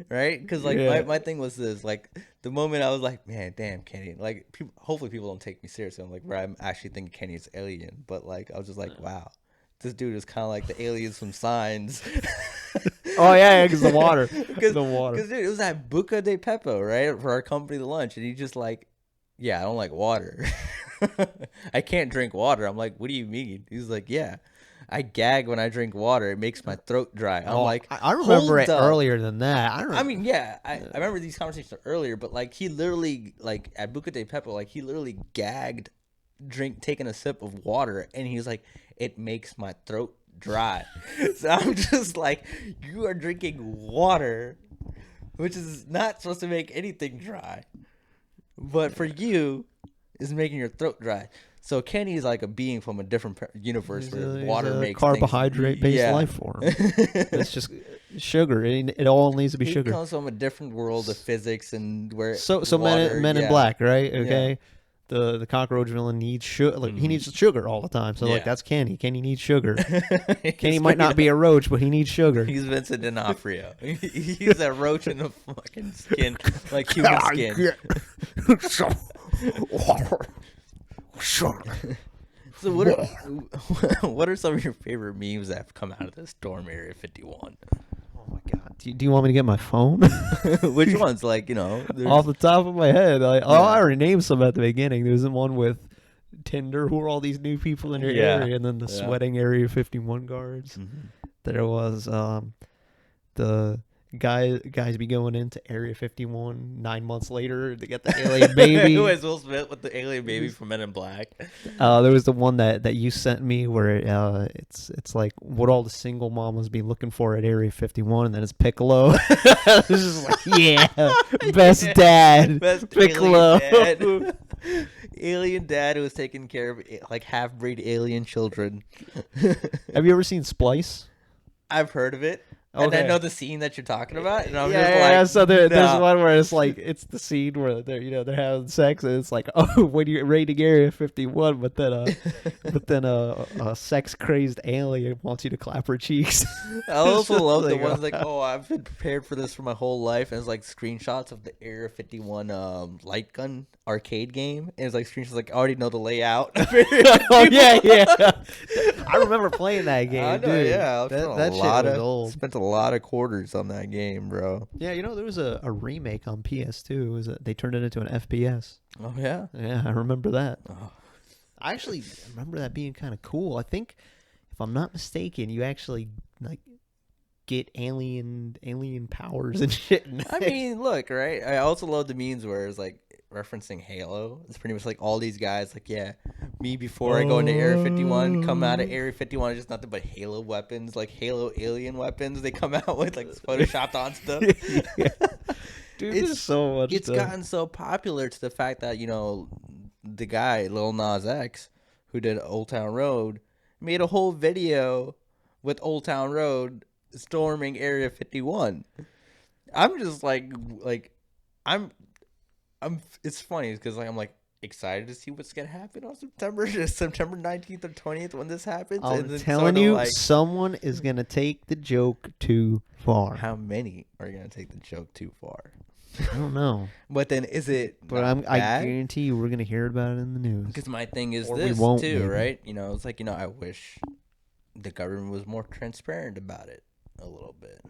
right? Because like Yeah. my thing was this, like the moment I was like, man, damn Kenny, like hopefully people don't take me seriously. I'm like, where I'm actually thinking Kenny's alien, but like I was just like, wow, this dude is kind of like the aliens from Signs. Oh yeah, because the water. Because The water. dude, it was at Buca de Pepo, right, for our company lunch, and he just like, yeah, I don't like water. I can't drink water. I'm like, what do you mean? He's like, yeah, I gag when I drink water. It makes my throat dry. I'm like, I remember hold it up. earlier than that. I mean, yeah, I remember these conversations earlier, but like he literally, like at Buca de Pepo, like he literally gagged, taking a sip of water, and he's like, it makes my throat dry. So I'm just like, you are drinking water, which is not supposed to make anything dry, but for you, is making your throat dry. So Kenny's like a being from a different universe where water makes carbohydrate-based life form. It's just sugar. It all needs to be He sugar. comes from a different world of physics and where So water, Men in yeah. Black, right? Okay. The cockroach villain needs sugar. Like, he needs sugar all the time. So like Yeah. that's Kenny. Kenny needs sugar. Kenny He's might not be a roach, but he needs sugar. He's Vincent D'Onofrio. He's a roach in the fucking skin, like human skin. So what are some of your favorite memes that have come out of the Storm Area 51? Oh my god! Do you want me to get my phone? Which ones? Like, you know, Off the top of my head, I already named some at the beginning. There's the one with Tinder, who are all these new people in your Yeah. area, and then the sweating Area 51 guards. Mhm. There was the guys be going into Area 51 9 months later to get the alien baby. Who is Will Smith with the alien baby from Men in Black? There was the one that you sent me where it's like what all the single mamas be looking for at Area 51, and then it's Piccolo. It's just like, yeah, best dad, Best Piccolo. alien dad. Alien dad who was taking care of like half-breed alien children. Have you ever seen Splice? I've heard of it. And I Okay. know the scene that you're talking about, and I'm yeah, just yeah, like, so there's nah. one where it's like it's the scene where they're having sex and it's like, oh, when you're raiding Area 51, but then a sex crazed alien wants you to clap her cheeks. I It's also just love the like, ones like, oh, I've been prepared for this for my whole life, and it's like screenshots of the Area 51 light gun arcade game, and it's like screenshots like, I already know the layout. oh yeah, yeah. I remember playing that game, I know, dude. yeah. That shit was old. Spent a lot of quarters on that game, bro. Yeah, there was a remake on PS2. They turned it into an FPS. Oh yeah. Yeah, I remember that. Oh. I actually remember that being kind of cool. I think, if I'm not mistaken, you actually like get alien powers and shit. I mean, look, right? I also love the memes where it's like referencing Halo. It's pretty much like all these guys, like, yeah, me before I go into Area 51, come out of Area 51, it's just nothing but Halo weapons, like Halo alien weapons. They come out with like photoshopped on stuff. Dude, there's so much. It's gotten so popular to the fact that the guy Lil Nas X, who did Old Town Road, made a whole video with Old Town Road storming Area 51. I'm just like I'm it's funny because like I'm like excited to see what's gonna happen on September 19th or 20th when this happens. I'm telling you, like, someone is gonna take the joke too far. How many are gonna take the joke too far? I don't know. But then is it? But I guarantee you, we're gonna hear about it in the news. Because my thing is Or this we won't, too, maybe. right? It's like I wish the government was more transparent about it a little bit.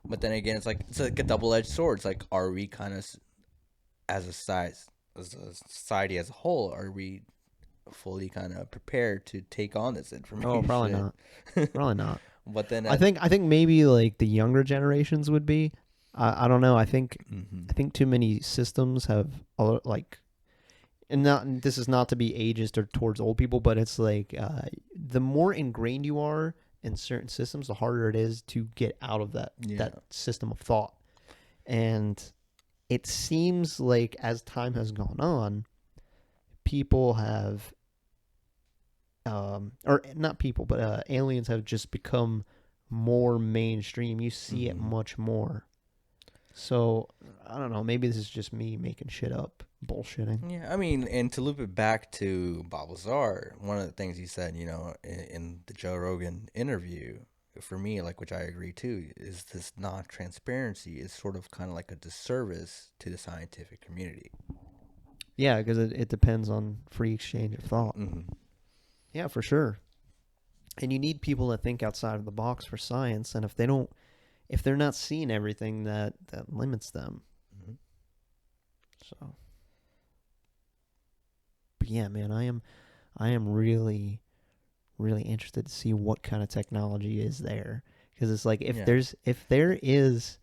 But then again, it's like a double-edged sword. It's like, are we kind of as a society as a whole, are we fully kind of prepared to take on this information? Oh, probably not. Probably not. But then I think maybe like the younger generations would be. I don't know. I think too many systems have like, and this is not to be ageist or towards old people, but it's like the more ingrained you are in certain systems, the harder it is to get out of that system of thought. And it seems like as time has gone on, people have, or not people, but aliens have just become more mainstream. You see it much more. So, I don't know. Maybe this is just me making shit up, bullshitting. Yeah, I mean, and to loop it back to Bob Lazar, one of the things he said, in the Joe Rogan interview, for me, like, which I agree too, is this non-transparency is sort of kind of like a disservice to the scientific community. Yeah, because it depends on free exchange of thought. Yeah, for sure. And you need people that think outside of the box for science, and if they're not seeing everything, that limits them. So, but yeah, man, I am really, really interested to see what kind of technology is there, because it's like if there is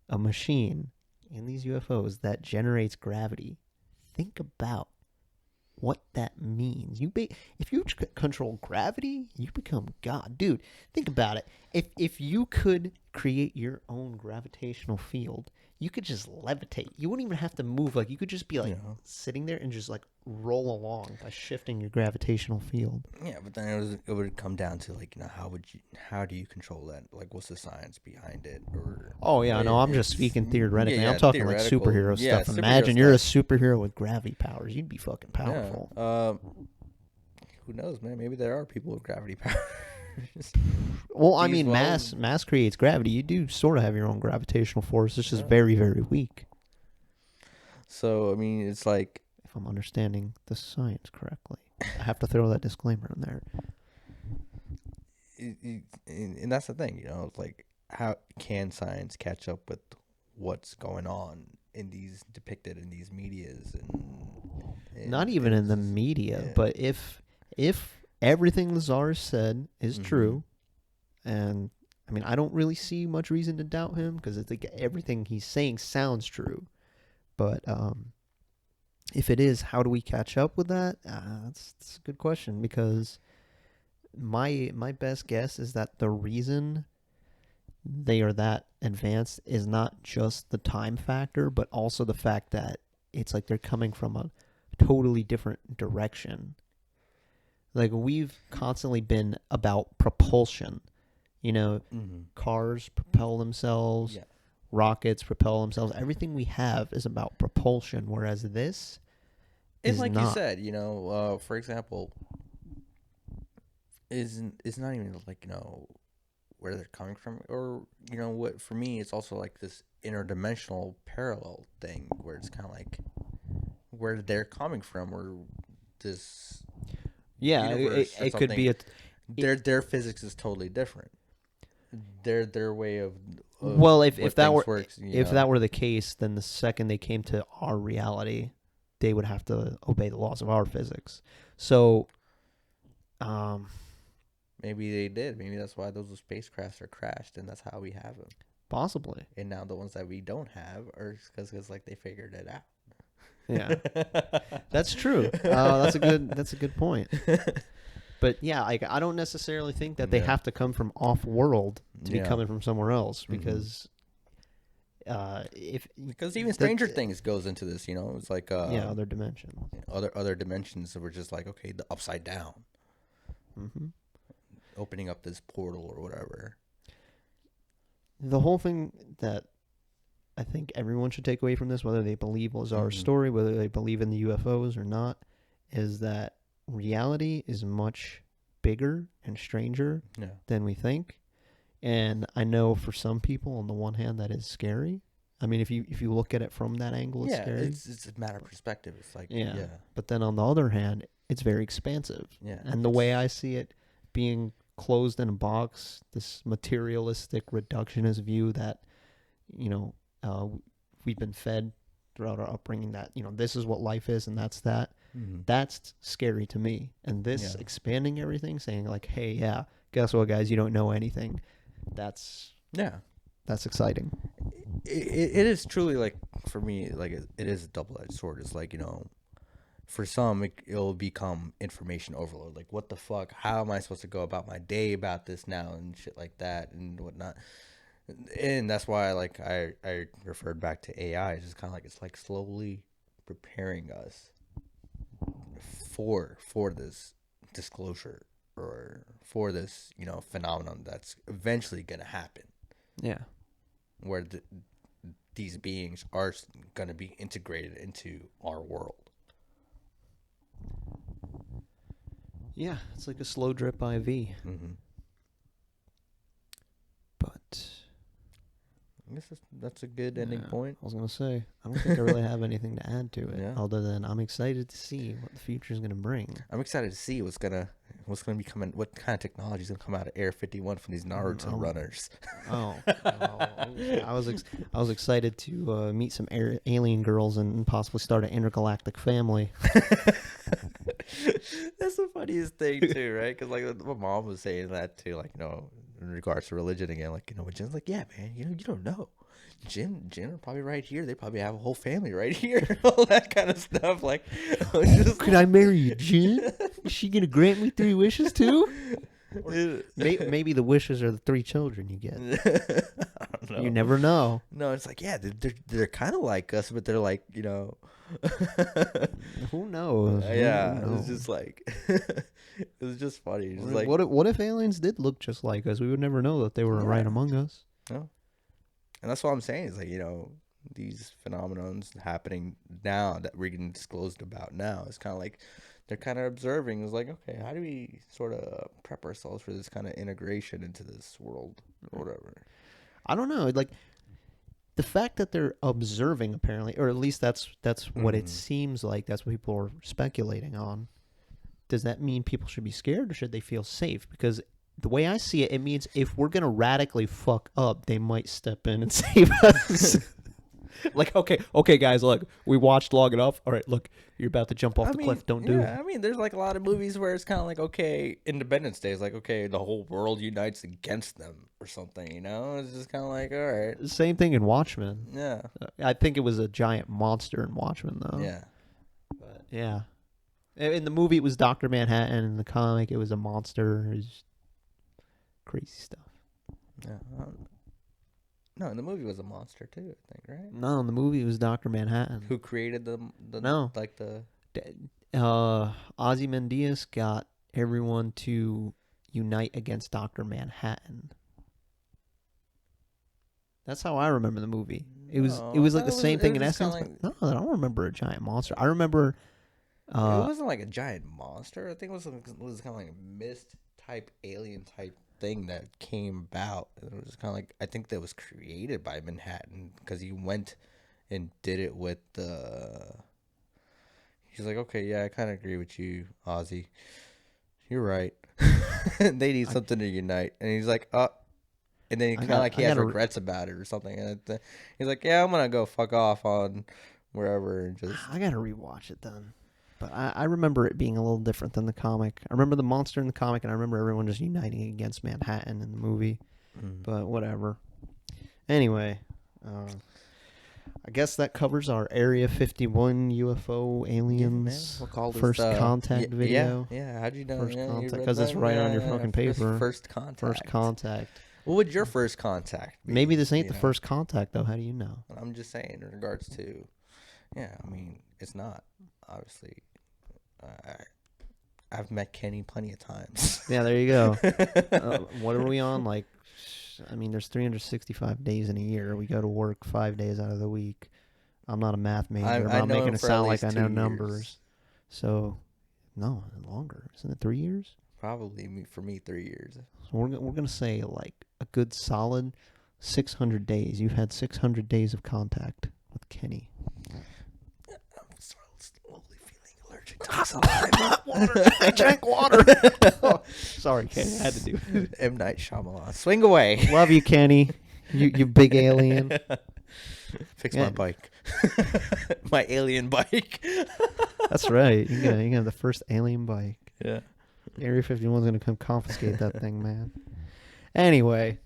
a machine in these UFOs that generates gravity, think about what that means. If you control gravity, you become God, dude. Think about it. If you could create your own gravitational field, you could just levitate. You wouldn't even have to move. Like, you could just be like sitting there and just like roll along by shifting your gravitational field. Yeah, but then it would come down to like, how do you control that? Like, what's the science behind it? I'm just speaking theoretically. Yeah, I'm talking like theoretical. superhero Yeah, stuff. superhero Imagine you're a superhero with gravity powers. You'd be fucking powerful. Yeah. Who knows, man? Maybe there are people with gravity powers. Well, I mean, mass creates gravity. You do sort of have your own gravitational force. It's just very, very weak. So, I mean, it's like, if I'm understanding the science correctly, I have to throw that disclaimer in there. And that's the thing, it's like, how can science catch up with what's going on in these depicted in these medias and not even in the media, but if everything Lazar said is true, and I mean, I don't really see much reason to doubt him because I think everything he's saying sounds true. But if it is, how do we catch up with that? That's a good question, because my best guess is that the reason they are that advanced is not just the time factor, but also the fact that it's like they're coming from a totally different direction. Like, we've constantly been about propulsion. Cars propel themselves, Yeah. rockets propel themselves. Everything we have is about propulsion, whereas this And is like you not. said, for example, is not even like where they're coming from, or what, for me it's also like this interdimensional parallel thing where it's kind of like where they're coming from, or this Yeah, universe or it could be something. it, Their physics is totally different. Their way of well, what things works. if that were the case, then the second they came to our reality, they would have to obey the laws of our physics. So, Maybe they did. Maybe that's why those spacecrafts are crashed, and that's how we have them. possibly. And now the ones that we don't have are because like they figured it out. Yeah, that's true. That's a good point. But yeah, I don't necessarily think that they Yeah. have to come from off world to be Yeah. coming from somewhere else, Mhm. because if Because even Stranger Things goes into this, it's like other dimensions. other dimensions that were just like, okay, the upside down, Hmm. opening up this portal or whatever. The whole thing that I think everyone should take away from this, whether they believe Lazar's story, whether they believe in the UFOs or not, is that reality is much bigger and stranger Yeah. than we think. And I know for some people, on the one hand, that is scary. I mean, if you look at it from that angle, it's scary. It's a matter of perspective. It's like Yeah. But then on the other hand, it's very expansive. Yeah. And the way I see it being closed in a box, this materialistic reductionist view that, we've been fed throughout our upbringing, that, this is what life is and that's that. That's scary to me. And this expanding everything, saying like, hey, yeah, guess what, guys, you don't know anything. That's exciting. It is truly, like, for me, like it is a double-edged sword. It's like, for some it'll become information overload. Like, what the fuck? How am I supposed to go about my day about this now and shit like that and whatnot? And that's why I referred back to AI. It's just kind of like, it's like slowly preparing us for this disclosure, or for this phenomenon that's eventually gonna happen. Yeah. Where these beings are going to be integrated into our world. Yeah, it's like a slow drip IV. Mm-hmm. But I guess that's a good ending point. I was going to say, I don't think I really have anything to add to it, Yeah. other than I'm excited to see what the future is going to bring. I'm excited to see what's gonna be coming. What kind of technology is gonna come out of Air 51 from these Naruto runners? I was excited to meet some alien girls and possibly start an intergalactic family. That's the funniest thing too, right? Because like my mom was saying that too, like in regards to religion again, like when Jen's like, yeah, man, you don't know. Jen are probably right here. They probably have a whole family right here. All that kind of stuff. Like, could I marry you, Jen? Is she gonna grant me 3 wishes too? Maybe the wishes are the 3 children you get. I don't know. You never know. No, it's like, yeah, they're kind of like us, but they're like, Who knows? Yeah, Who knows? it's just like it was just funny. It's like, what if aliens did look just like us? We would never know that they were right among us. No. And that's what I'm saying. Is like, these phenomenons happening now that we're getting disclosed about now. It's kind of like they're kind of observing. It's like, okay, how do we sort of prep ourselves for this kind of integration into this world or whatever? I don't know. Like, the fact that they're observing, apparently, or at least that's what it seems like. That's what people are speculating on. Does that mean people should be scared, or should they feel safe? Because the way I see it, it means if we're gonna radically fuck up, they might step in and save us. Like, okay, guys, look, we watched long enough. All right, look, you're about to jump off the cliff. Don't do it. I mean, there's like a lot of movies where it's kind of like, okay, Independence Day is like, okay, the whole world unites against them or something. It's just kind of like, all right. Same thing in Watchmen. Yeah. I think it was a giant monster in Watchmen, though. Yeah. But yeah. In the movie, it was Dr. Manhattan. In the comic, it was a monster. It was crazy stuff. Yeah. No, in the movie it was a monster too, I think, right? No, in the movie it was Dr. Manhattan. Who created the No. like the Ozymandias got everyone to unite against Dr. Manhattan. That's how I remember the movie. It was No, it was I like the thought same thing it in was just essence. kinda But no, I don't remember a giant monster. I remember. it wasn't like a giant monster. I think it was kind of like a mist type alien type thing that came about. It was kind of like, I think that was created by Manhattan because he went and did it with the. He's like, okay, yeah, I kind of agree with you, Ozzy. You're right. They need something to unite, and he's like, and then he kind of like he has regrets about it or something. And he's like, yeah, I'm gonna go fuck off on wherever and just. I gotta rewatch it then. But I remember it being a little different than the comic. I remember the monster in the comic, and I remember everyone just uniting against Manhattan in the movie. But whatever. Anyway, I guess that covers our Area 51 UFO aliens first contact video. Yeah, how'd you know? First Yeah, contact, because it's right on your fucking paper. First contact. First contact. What would your first contact be? Maybe this ain't the first contact, though. How do you know? I'm just saying in regards to, yeah, I mean, it's not, obviously. I've met Kenny plenty of times. Yeah, there you go. What are we on? Like, I mean, there's 365 days in a year. We go to work 5 days out of the week. I'm not a math major. I'm making it sound like I know numbers. So, no, longer. Isn't it 3 years? Probably for me 3 years. So we're gonna say like a good solid 600 days. You've had 600 days of contact with Kenny. I'm slowly feeling allergic to water. I drank water. Oh, sorry, Kenny. I had to do it. M. Night Shyamalan. Swing away. Love you, Kenny. You big alien. Fix my bike. My alien bike. That's right. You can have the first alien bike. Yeah. Area 51's going to come confiscate that thing, man. Anyway,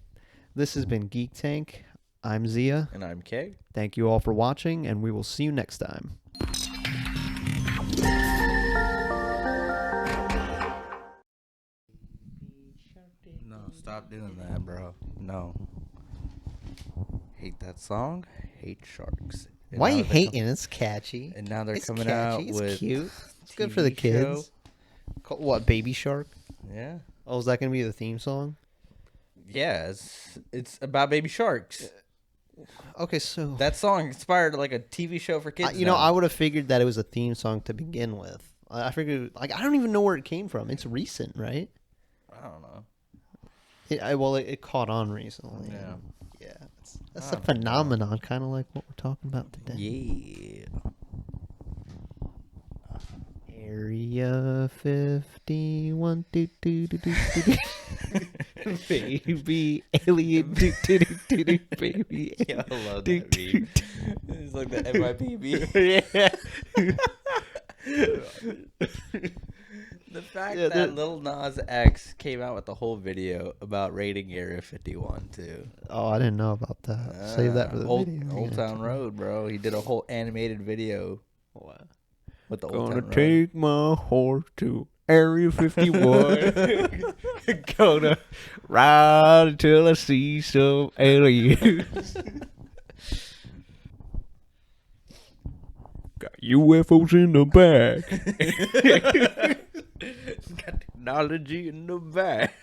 this has been Geek Tank. I'm Zia. And I'm Kay. Thank you all for watching, and we will see you next time. No, stop doing that, bro. No. Hate that song. Hate sharks. And why are you hating? It's catchy. And now they're it's coming catchy. out it's with cute. It's good TV for the kids. show. What, Baby Shark? Yeah. Oh, is that going to be the theme song? Yeah, it's about baby sharks. Okay, so That song inspired like a TV show for kids. I would have figured that it was a theme song to begin with. I figured, like, I don't even know where it came from. It's recent, right? I don't know. It caught on recently. Yeah. Yeah. That's a phenomenon, kind of like what we're talking about today. Yeah. Area 51, do do do do do do. Baby alien, do do do do do, baby. Yeah, I love that meme. It's like the NYPD. Yeah. The fact that Lil Nas X came out with the whole video about raiding Area 51 too. Oh, I didn't know about that. Save that for the video. Old Town Road, bro. He did a whole animated video. Wow. With the Old Gonna Town take my horse to Area 51. Gonna ride until I see some aliens. Got UFOs in the back. Got technology in the back.